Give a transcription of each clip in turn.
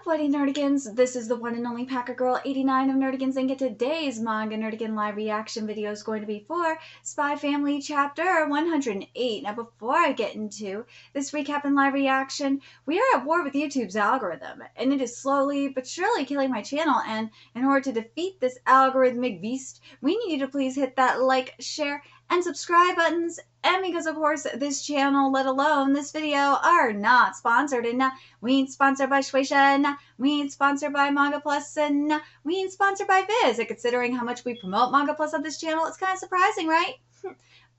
up, Wedding Nerdigans? This is the one and only Packer Girl 89 of Nerdigans, and today's Manga Nerdigan live reaction video is going to be for Spy Family Chapter 108. Now, before I get into this recap and live reaction, we are at war with YouTube's algorithm, and it is slowly but surely killing my channel, and in order to defeat this algorithmic beast, we need you to please hit that like, share, and subscribe buttons. And because, of course, this channel, let alone this video, are not sponsored, and we ain't sponsored by Shueisha, we ain't sponsored by Manga Plus, and we ain't sponsored by Viz. And considering how much we promote Manga Plus on this channel, it's kind of surprising, right?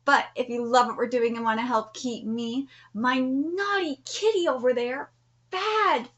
But if you love what we're doing and want to help keep me, my naughty kitty over there, bad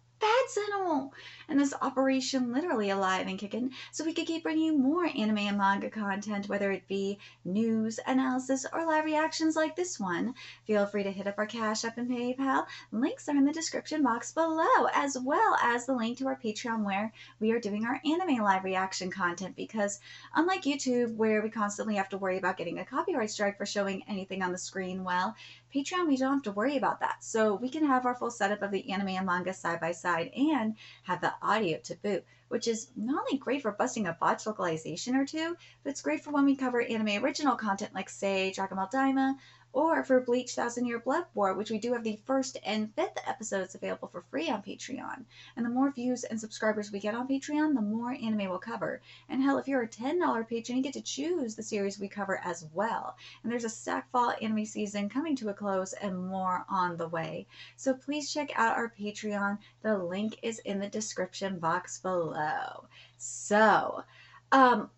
animal, and this operation literally alive and kicking, so we could keep bringing you more anime and manga content, whether it be news, analysis, or live reactions like this one. Feel free to hit up our Cash App and PayPal. Links are in the description box below, as well as the link to our Patreon where we are doing our anime live reaction content, because unlike YouTube, where we constantly have to worry about getting a copyright strike for showing anything on the screen, well, Patreon, we don't have to worry about that. So we can have our full setup of the anime and manga side by side and have the audio to boot, which is not only great for busting a botch localization or two, but it's great for when we cover anime original content like, say, Dragon Ball Daima, or for Bleach 1000-Year Blood War, which we do have the 1st and 5th episodes available for free on Patreon. And the more views and subscribers we get on Patreon, the more anime we'll cover. And hell, if you're a $10 patron, you get to choose the series we cover as well. And there's a stacked fall anime season coming to a close and more on the way. So please check out our Patreon. The link is in the description box below. So,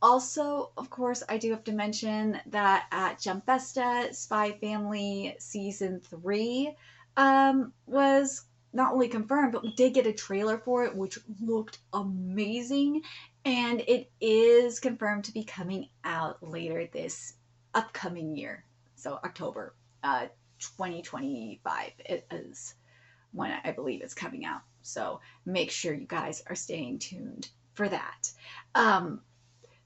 also, of course, I do have to mention that at Jump Festa, Spy Family Season 3 was not only confirmed, but we did get a trailer for it, which looked amazing, and it is confirmed to be coming out later this upcoming year, so October 2025 it is when I believe it's coming out, so make sure you guys are staying tuned for that.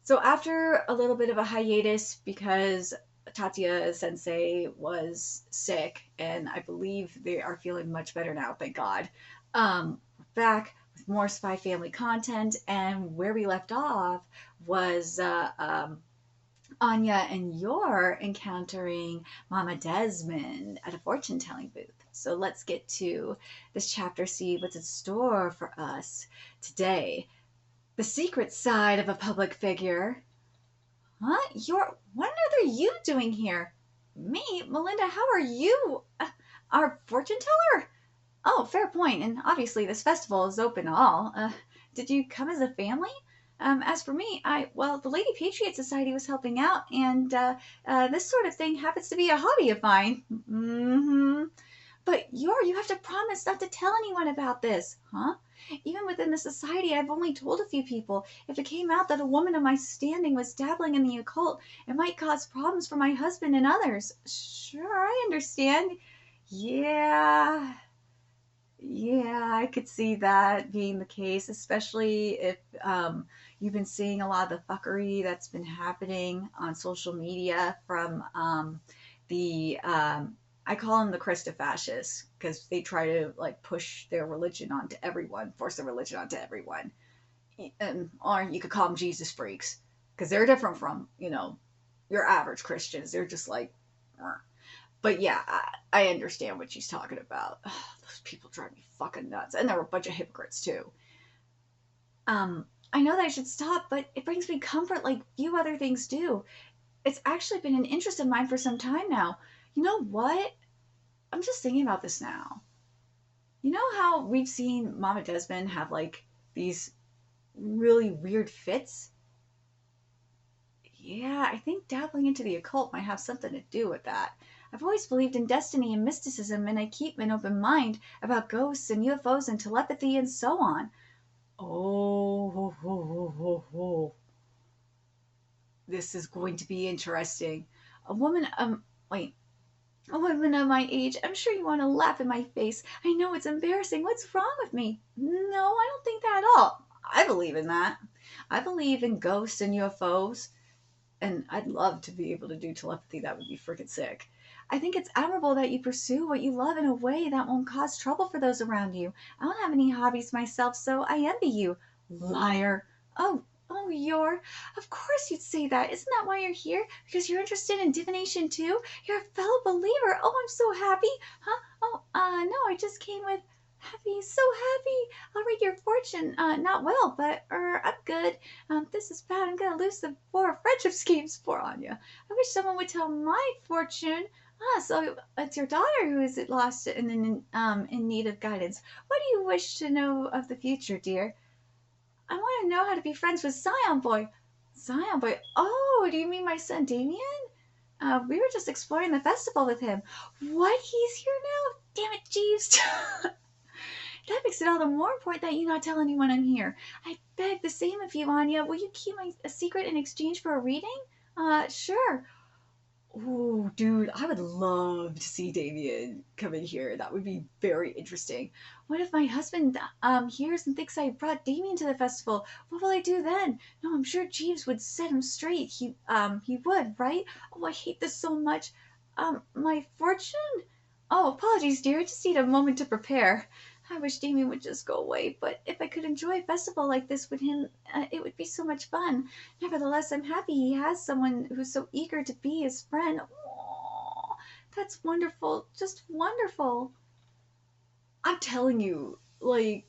So after a little bit of a hiatus, because Tatsuya Sensei was sick, and I believe they are feeling much better now, thank God. Back with more Spy Family content, and where we left off was Anya and Yor encountering Mama Desmond at a fortune-telling booth. So let's get to this chapter, see what's in store for us today. The secret side of a public figure. Huh? What are you doing here? Me? Melinda, how are you? Our fortune teller? Oh, fair point. And obviously this festival is open to all. Did you come as a family? As for me, well, the Lady Patriot Society was helping out, and this sort of thing happens to be a hobby of mine. But you have to promise not to tell anyone about this, huh? Even within the society, I've only told a few people. If it came out that a woman of my standing was dabbling in the occult, it might cause problems for my husband and others. Sure, I understand. Yeah, I could see that being the case, especially if you've been seeing a lot of the fuckery that's been happening on social media from I call them the Christofascists, because they try to like push their religion onto everyone, force their religion onto everyone. Or you could call them Jesus freaks, because they're different from, your average Christians. They're just like, but yeah, I understand what she's talking about. Ugh, those people drive me fucking nuts, and they're a bunch of hypocrites too. I know that I should stop, but it brings me comfort like few other things do. It's actually been an interest of mine for some time now. You know what? I'm just thinking about this now. You know how we've seen Mama Desmond have like these really weird fits? Yeah, I think dabbling into the occult might have something to do with that. I've always believed in destiny and mysticism, and I keep an open mind about ghosts and UFOs and telepathy and so on. Oh. This is going to be interesting. A woman of my age, I'm sure you want to laugh in my face. I know it's embarrassing. What's wrong with me? No, I don't think that at all. I believe in that. I believe in ghosts and UFOs, and I'd love to be able to do telepathy. That would be freaking sick. I think it's admirable that you pursue what you love in a way that won't cause trouble for those around you. I don't have any hobbies myself, so I envy you. Liar. Oh, oh, you're. Of course you'd say that. Isn't that why you're here? Because you're interested in divination too? You're a fellow believer. Oh, I'm so happy. Huh? Oh, no, I just came with happy, so happy. I'll read your fortune. Not well, but I'm good. This is bad. I'm gonna lose the 4 friendship schemes for Anya. I wish someone would tell my fortune. So it's your daughter who is lost and in need of guidance. What do you wish to know of the future, dear? I want to know how to be friends with Scion Boy. Scion Boy? Oh, do you mean my son Damien? We were just exploring the festival with him. What? He's here now? Damn it, Jeeves. That makes it all the more important that you not tell anyone I'm here. I beg the same of you, Anya. Will you keep my secret in exchange for a reading? Sure. Oh, dude, I would love to see Damien come in here. That would be very interesting. What if my husband hears and thinks I brought Damien to the festival? What will I do then? No, I'm sure Jeeves would set him straight. He would, right? Oh, I hate this so much. My fortune? Oh, apologies, dear. I just need a moment to prepare. I wish Damien would just go away, but if I could enjoy a festival like this with him, it would be so much fun. Nevertheless, I'm happy he has someone who's so eager to be his friend. Aww, that's wonderful. Just wonderful. I'm telling you, like,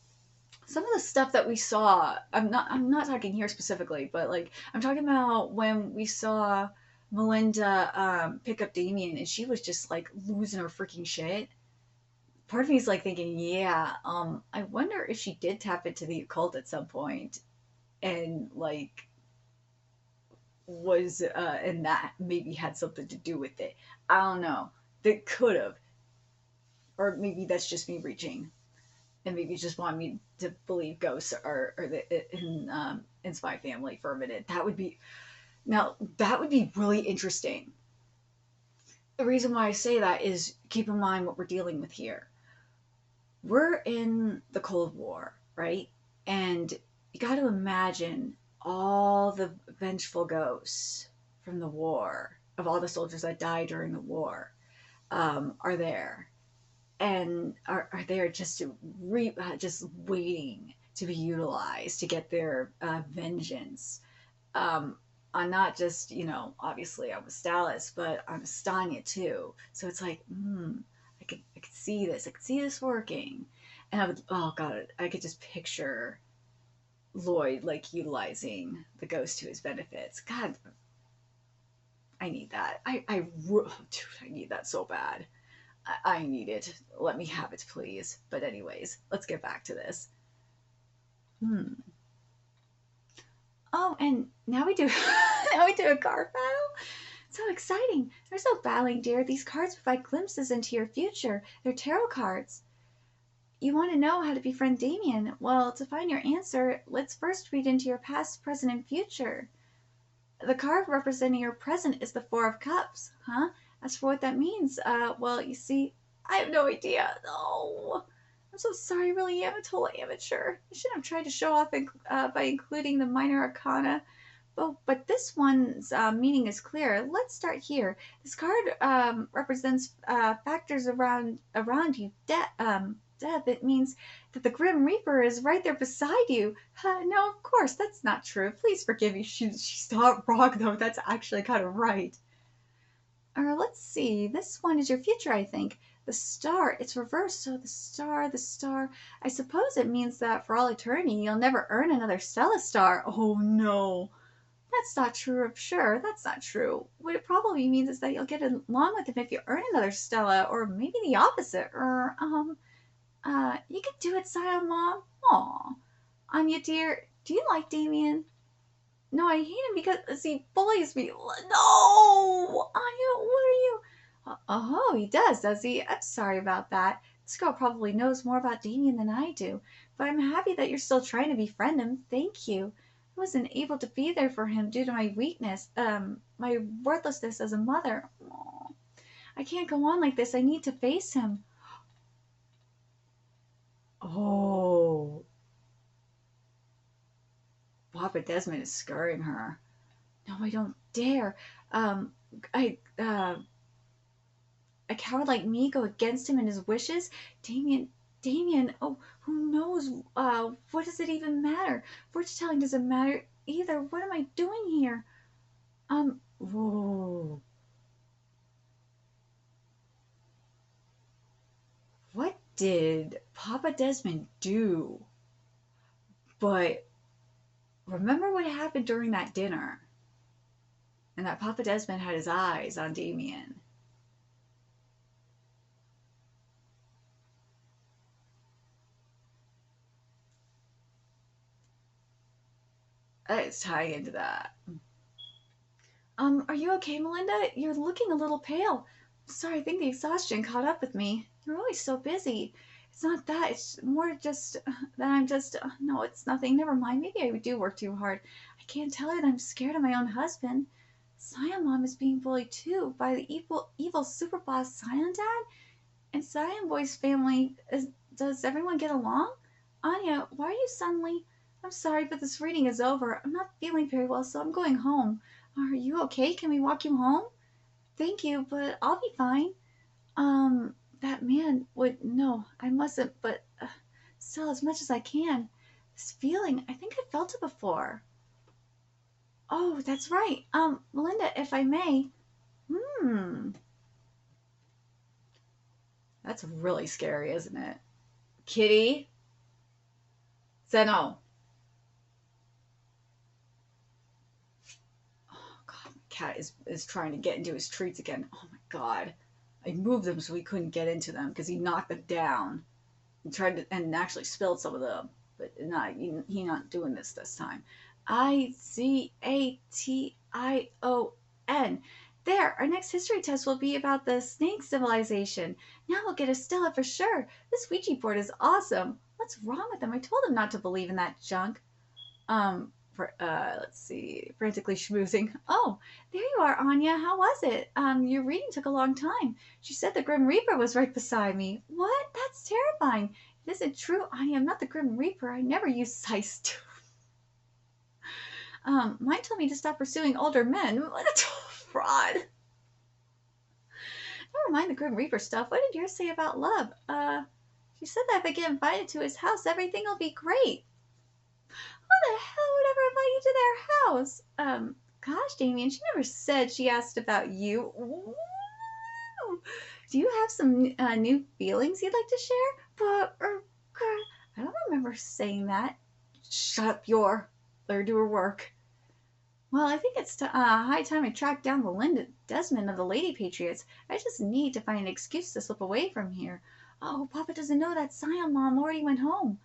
some of the stuff that we saw, I'm not talking here specifically, but like I'm talking about when we saw Melinda pick up Damien and she was just like losing her freaking shit. Part of me is like thinking, yeah, I wonder if she did tap into the occult at some point and like was and that maybe had something to do with it. I don't know. That could have, or maybe that's just me reaching, and maybe just want me to believe ghosts or the in Spy Family for a minute. That would be now that would be really interesting. The reason why I say that is keep in mind what we're dealing with here. We're in the Cold War, right? And you got to imagine all the vengeful ghosts from the war, of all the soldiers that died during the war, are there. And are there just just waiting to be utilized to get their vengeance on not just obviously on Stalis, but on Estania too. So it's like, I could see this. I could see this working, and I would. Oh god, I could just picture Lloyd like utilizing the ghost to his benefits. God, I need that. Dude, I need that so bad. I need it. Let me have it, please. But anyways, let's get back to this. Hmm. Oh, and now we do now we do a card battle. So exciting. There's no battling, dear. These cards provide glimpses into your future. They're tarot cards. You want to know how to befriend Damien? Well, to find your answer, let's first read into your past, present, and future. The card representing your present is the Four of Cups, huh? As for what that means, well, you see, I have no idea. No. I'm so sorry, I really am a total amateur. I shouldn't have tried to show off by including the minor arcana. But this one's meaning is clear. Let's start here. This card represents factors around you. Death. It means that the Grim Reaper is right there beside you. No, of course, that's not true. Please forgive me. She's not wrong, though. That's actually kind of right. Or let's see. This one is your future, I think. The star. It's reversed. So the star. I suppose it means that for all eternity, you'll never earn another Stella star. Oh, no. That's not true, I'm sure. That's not true. What it probably means is that you'll get along with him if you earn another Stella, or maybe the opposite. Or, you can do it, Scion Mom. Aw. Anya, dear, do you like Damien? No, I hate him because he bullies me. No! Anya, what are you? Oh, he does he? I'm sorry about that. This girl probably knows more about Damien than I do, but I'm happy that you're still trying to befriend him. Thank you. I wasn't able to be there for him due to my weakness, my worthlessness as a mother. Aw. I can't go on like this. I need to face him. Oh, Papa Desmond is scaring her. No, I don't dare. I a coward like me go against him and his wishes? Damien, oh, who knows? What does it even matter? Fortune telling doesn't matter either. What am I doing here? Whoa. What did Papa Desmond do? But remember what happened during that dinner? And that Papa Desmond had his eyes on Damien. It's tying into that. Are you okay, Melinda? You're looking a little pale. Sorry, I think the exhaustion caught up with me. You're always so busy. It's not that. It's more just that I'm just. No, it's nothing. Never mind. Maybe I do work too hard. I can't tell her that I'm scared of my own husband. Cyan Mom is being bullied too by the evil super boss Cyan Dad. And Cyan Boy's family. Does everyone get along? Anya, why are you suddenly? I'm sorry, but this reading is over. I'm not feeling very well, so I'm going home. Are you okay? Can we walk you home? Thank you, but I'll be fine. That man would. No, I mustn't, but still, as much as I can. This feeling, I think I felt it before. Oh, that's right. Melinda, if I may. That's really scary, isn't it? Kitty? Zeno. Oh, God, my cat is trying to get into his treats again. Oh, my God. I moved them so he couldn't get into them because he knocked them down. He tried to, and actually spilled some of them. But he not doing this time. Ication. There, our next history test will be about the snake civilization. Now we'll get a Stella for sure. This Ouija board is awesome. What's wrong with him? I told him not to believe in that junk. Let's see, frantically schmoozing. Oh, there you are, Anya. How was it? Your reading took a long time. She said the Grim Reaper was right beside me. What? That's terrifying. It isn't true, Anya. I'm not the Grim Reaper. I never use size 2. Mine told me to stop pursuing older men. What a total fraud. Never mind the Grim Reaper stuff. What did yours say about love? She said that if I get invited to his house, everything will be great. Who the hell would ever invite you to their house? Gosh, Damien, she never said she asked about you. Ooh. Do you have some new feelings you'd like to share? But, I don't remember saying that. Shut up, let her do her work. Well, I think it's high time I track down the Desmond of the Lady Patriots. I just need to find an excuse to slip away from here. Oh, Papa doesn't know that Cyan Mom already went home.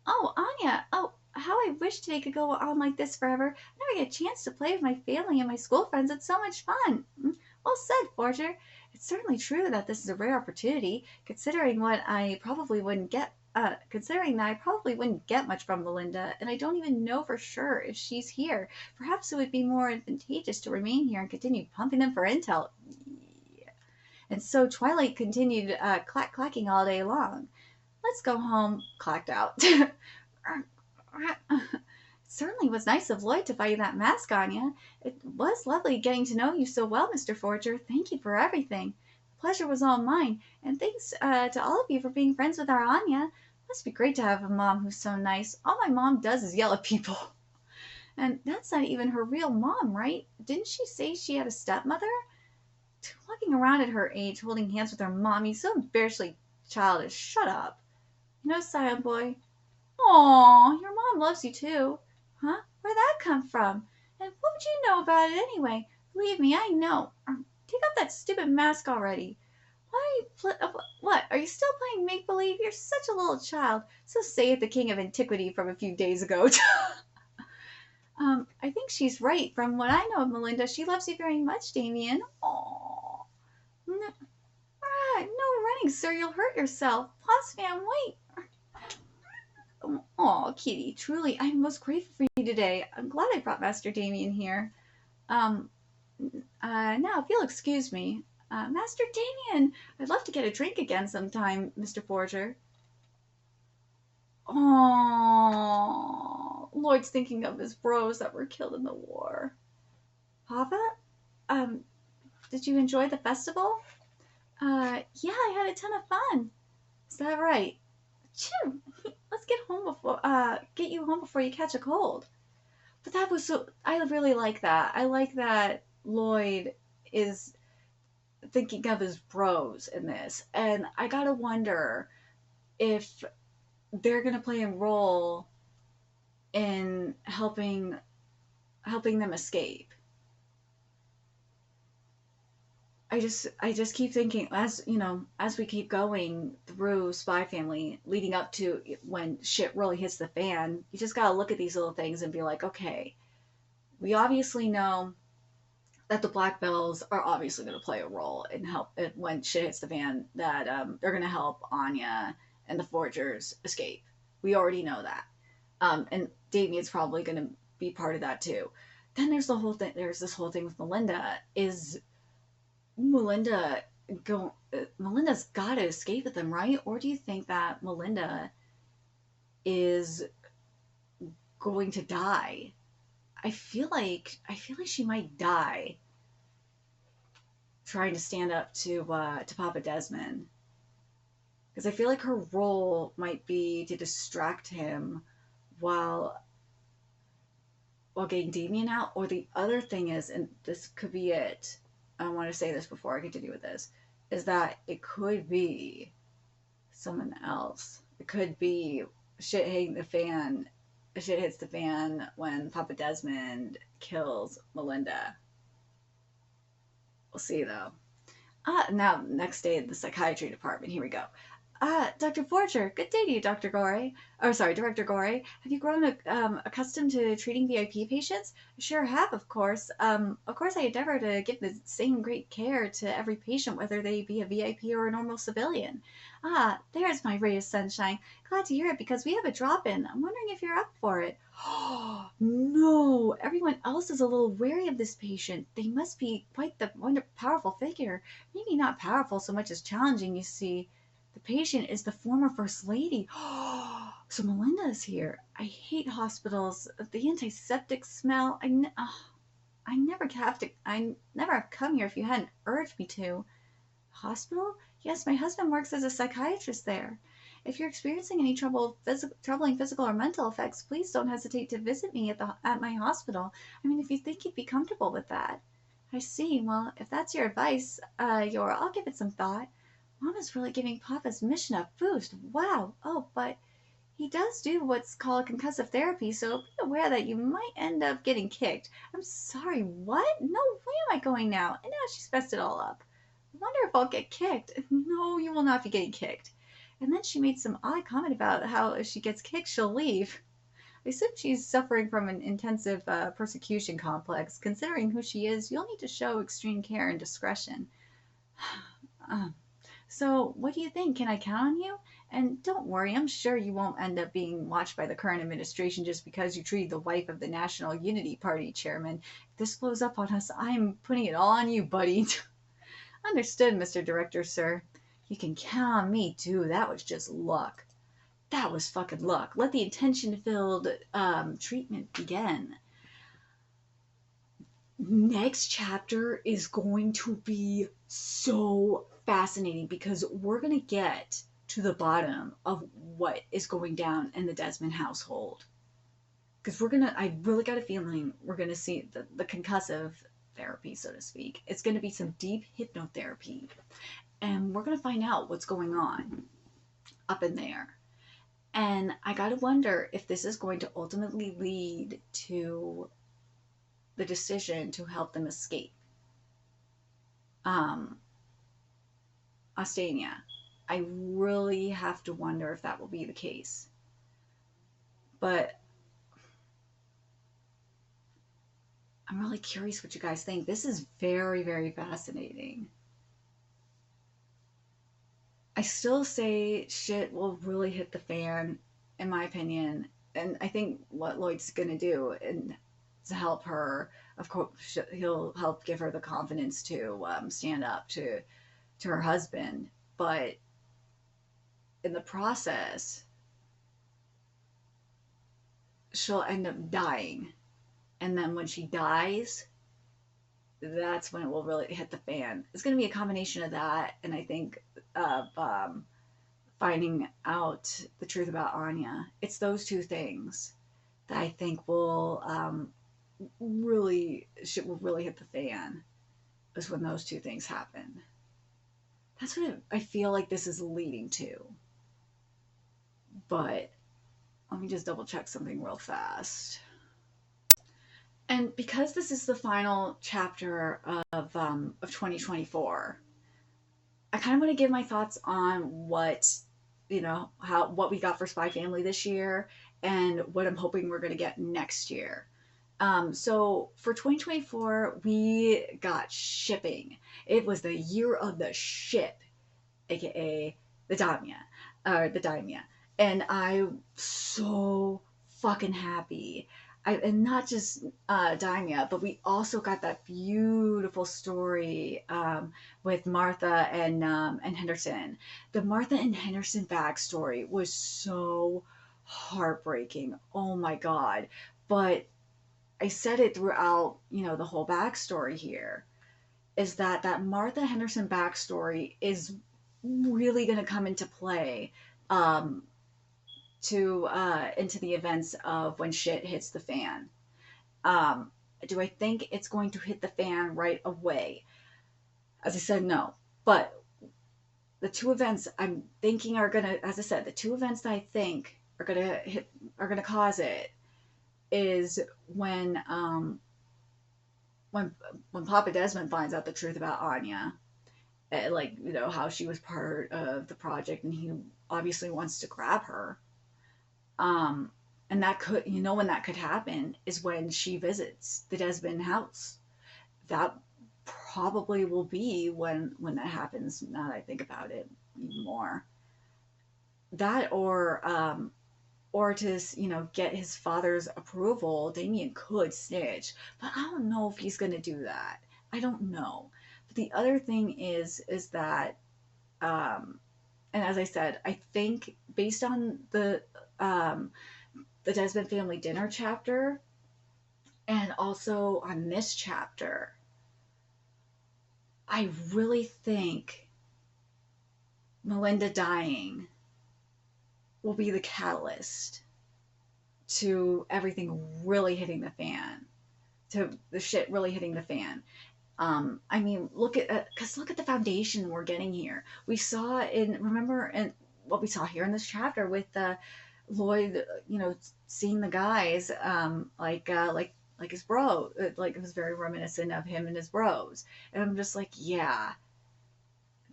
Oh, Anya. Oh, how I wish today could go on like this forever. I never get a chance to play with my family and my school friends. It's so much fun. Well said, Forger. It's certainly true that this is a rare opportunity, considering that I probably wouldn't get much from Melinda, and I don't even know for sure if she's here. Perhaps it would be more advantageous to remain here and continue pumping them for intel. Yeah. And so Twilight continued clacking all day long. Let's go home, clacked out. It certainly was nice of Lloyd to buy you that mask, Anya. It was lovely getting to know you so well, Mr. Forger. Thank you for everything. The pleasure was all mine, and thanks to all of you for being friends with our Anya. Must be great to have a mom who's so nice. All my mom does is yell at people. And that's not even her real mom, right? Didn't she say she had a stepmother? Walking around at her age, holding hands with her mommy, so embarrassingly childish. Shut up. You know, Cyan Boy. Aw, your mom loves you too. Huh? Where'd that come from? And what would you know about it anyway? Believe me, I know. Take off that stupid mask already. Why are you what? Are you still playing make-believe? You're such a little child. So saith the king of antiquity from a few days ago. I think she's right. From what I know of Melinda, she loves you very much, Damien. Aww. No running, sir. You'll hurt yourself. Pause, fam. Wait. Oh, Kitty, truly, I'm most grateful for you today. I'm glad I brought Master Damien here. Now, if you'll excuse me, Master Damien, I'd love to get a drink again sometime, Mr. Forger. Oh, Lloyd's thinking of his bros that were killed in the war. Papa, did you enjoy the festival? Yeah, I had a ton of fun. Is that right? Chew. Let's get you home before you catch a cold. But that was so, I really like that. I like that Lloyd is thinking of his bros in this. And I gotta wonder if they're gonna play a role in helping them escape. I just keep thinking, as you know, as we keep going through Spy Family, leading up to when shit really hits the fan, you just gotta look at these little things and be like, okay, we obviously know that the Black Bells are obviously going to play a role in help when shit hits the fan. That they're going to help Anya and the Forgers escape. We already know that, and Damien's probably going to be part of that too. Then there's the whole thing. There's this whole thing with Melinda. Is Melinda go? Melinda's got to escape with them, right? Or do you think that Melinda is going to die? I feel like she might die trying to stand up to Papa Desmond, because I feel like her role might be to distract him while getting Damien out. Or the other thing is, and this could be it. I want to say this before I continue with this, is that it could be someone else. It could be shit hitting the fan. Shit hits the fan when Papa Desmond kills Melinda. We'll see though. Now, next day at the psychiatry department. Here we go. Dr. Forger, good day to you, Dr. Gorey. Oh, sorry, Director Gorey. Have you grown accustomed to treating VIP patients? Sure have, of course. Of course, I endeavor to give the same great care to every patient, whether they be a VIP or a normal civilian. There's my ray of sunshine. Glad to hear it, because we have a drop-in. I'm wondering if you're up for it. Oh, no. Everyone else is a little wary of this patient. They must be quite the powerful figure. Maybe not powerful so much as challenging, you see. The patient is the former First Lady. So Melinda is here. I hate hospitals. The antiseptic smell. I never have to. I never have come here if you hadn't urged me to. Hospital? Yes, my husband works as a psychiatrist there. If you're experiencing any troubling physical or mental effects, please don't hesitate to visit me at my hospital. I mean, if you think you'd be comfortable with that. I see. Well, if that's your advice, Yora, I'll give it some thought. Mama's really giving Papa's mission a boost. Wow. Oh, but he does do what's called concussive therapy, so be aware that you might end up getting kicked. I'm sorry, what? No, where am I going now? And now she's messed it all up. I wonder if I'll get kicked. No, you will not be getting kicked. And then she made some odd comment about how if she gets kicked, she'll leave. I assume she's suffering from an intensive persecution complex. Considering who she is, you'll need to show extreme care and discretion. So, what do you think? Can I count on you? And don't worry, I'm sure you won't end up being watched by the current administration just because you treated the wife of the National Unity Party chairman. If this blows up on us, I'm putting it all on you, buddy. Understood, Mr. Director, sir. You can count on me, too. That was just luck. That was fucking luck. Let the intention-filled treatment begin. Next chapter is going to be so fascinating, because we're going to get to the bottom of what is going down in the Desmond household. Because I really got a feeling we're going to see the concussive therapy, so to speak. It's going to be some deep hypnotherapy. And we're going to find out what's going on up in there. And I got to wonder if this is going to ultimately lead to the decision to help them escape. Ostania. I really have to wonder if that will be the case. But I'm really curious what you guys think. This is very, very fascinating. I still say shit will really hit the fan, in my opinion. And I think what Lloyd's going to do and to help her, of course, he'll help give her the confidence to stand up to her husband. But in the process, she'll end up dying. And then when she dies, that's when it will really hit the fan. It's going to be a combination of that, and I think of finding out the truth about Anya. It's those two things that I think really will really hit the fan. Is when those two things happen. That's what I feel like this is leading to. But let me just double check something real fast. And because this is the final chapter of 2024, I kind of want to give my thoughts on what what we got for Spy Family this year and what I'm hoping we're going to get next year. So for 2024, we got shipping. It was the year of the ship, aka the Daimya, and I'm so fucking happy. And not just Daimya, but we also got that beautiful story with Martha and Henderson. The Martha and Henderson backstory was so heartbreaking. Oh my god! But I said it throughout, the whole backstory here, is that Martha Henderson backstory is really going to come into play um, into the events of when shit hits the fan. Do I think it's going to hit the fan right away? As I said, no. But the two events I'm thinking are gonna, as I said, the two events that I think are gonna cause it is when Papa Desmond finds out the truth about Anya, like how she was part of the project, and he obviously wants to grab her. And that could, when that could happen is when she visits the Desmond house. That probably will be when that happens. Now that I think about it even more, that or to get his father's approval, Damien could snitch, but I don't know if he's going to do that. I don't know. But the other thing is that and as I said, I think based on the Desmond family dinner chapter and also on this chapter, I really think Melinda dying will be the catalyst to everything really hitting the fan, to the shit really hitting the fan. I mean, look at the foundation we're getting here. We saw remember what we saw here in this chapter with Lloyd, seeing the guys, like his bro, like it was very reminiscent of him and his bros, and I'm just like, yeah,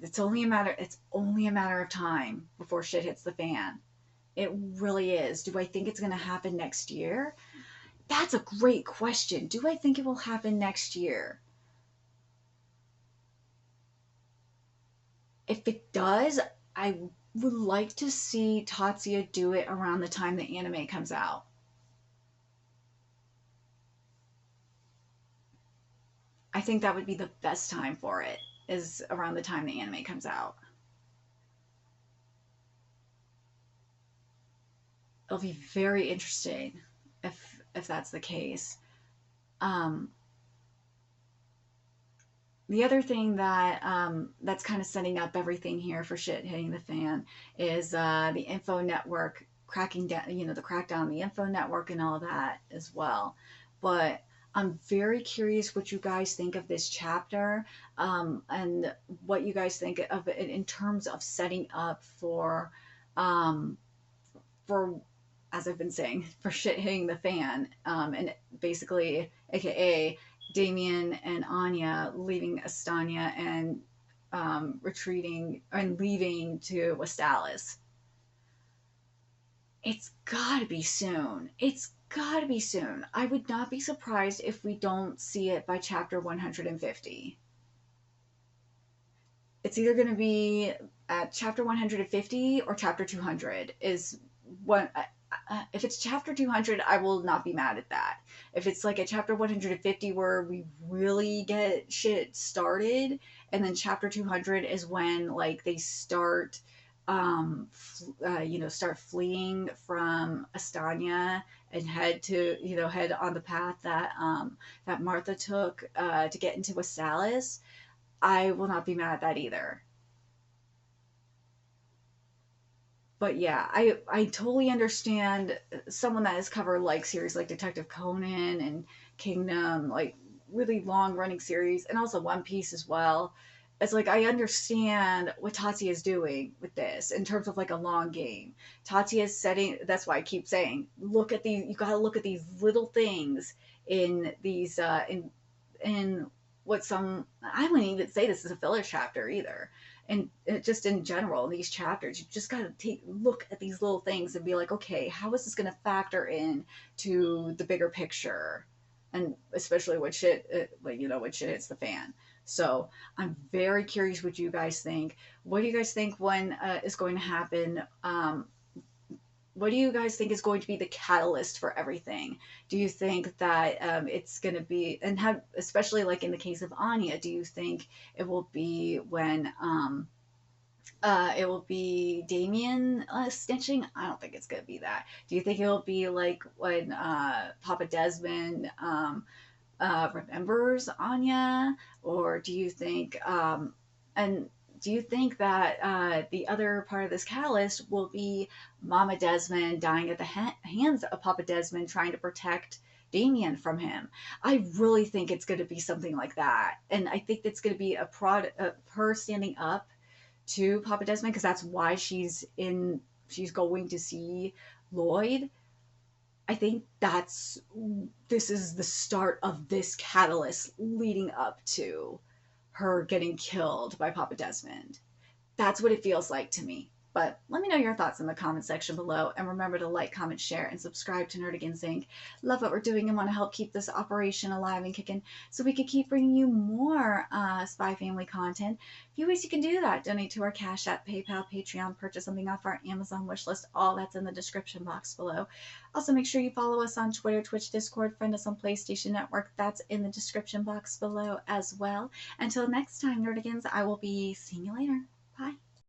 it's only a matter of time before shit hits the fan. It really is. Do I think it's going to happen next year? That's a great question. Do I think it will happen next year? If it does, I would like to see Tatsuya do it around the time the anime comes out. I think that would be the best time for it, is around the time the anime comes out. It'll be very interesting if that's the case. Um, the other thing that that's kind of setting up everything here for shit hitting the fan is the info network cracking down, the crackdown on the info network and all that as well. But I'm very curious what you guys think of this chapter, and what you guys think of it in terms of setting up um, for, as I've been saying, for shit hitting the fan, and basically, aka Damien and Anya leaving Astania and retreating and leaving to Westalis. It's gotta be soon. It's gotta be soon. I would not be surprised if we don't see it by chapter 150. It's either going to be at chapter 150 or chapter 200 is what. If it's chapter 200, I will not be mad at that. If it's like a chapter 150 where we really get shit started, and then chapter 200 is when like they start start fleeing from Astania and head on the path that Martha took to get into Wessalis, I will not be mad at that either. But yeah, I totally understand someone that has covered like series like Detective Conan and Kingdom, like really long running series, and also One Piece as well. It's like I understand what Tatsuya is doing with this in terms of like a long game. Tatsuya is setting. That's why I keep saying, look at these. You got to look at these little things in these in what some. I wouldn't even say this is a filler chapter either, and just in general in these chapters you just got to take look at these little things and be like, okay, how is this going to factor in to the bigger picture, and especially when shit when shit hits the fan. So I'm very curious what you guys think. What do you guys think when is going to happen? What do you guys think is going to be the catalyst for everything? Do you think that it's going to be, and how, especially like in the case of Anya, do you think it will be when it will be Damien snitching? I don't think it's gonna be that. Do you think it'll be like when Papa Desmond remembers Anya, or do you think and do you think that the other part of this catalyst will be Mama Desmond dying at the hands of Papa Desmond trying to protect Damien from him? I really think it's going to be something like that, and I think it's going to be a her standing up to Papa Desmond because that's why she's going to see Lloyd. I think this is the start of this catalyst leading up to her getting killed by Papa Desmond. That's what it feels like to me. But let me know your thoughts in the comment section below. And remember to like, comment, share, and subscribe to Nerdigans Inc. Love what we're doing and want to help keep this operation alive and kicking so we can keep bringing you more Spy Family content. A few ways you can do that. Donate to our Cash App, PayPal, Patreon, purchase something off our Amazon wish list. All that's in the description box below. Also, make sure you follow us on Twitter, Twitch, Discord, friend us on PlayStation Network. That's in the description box below as well. Until next time, Nerdigans, I will be seeing you later.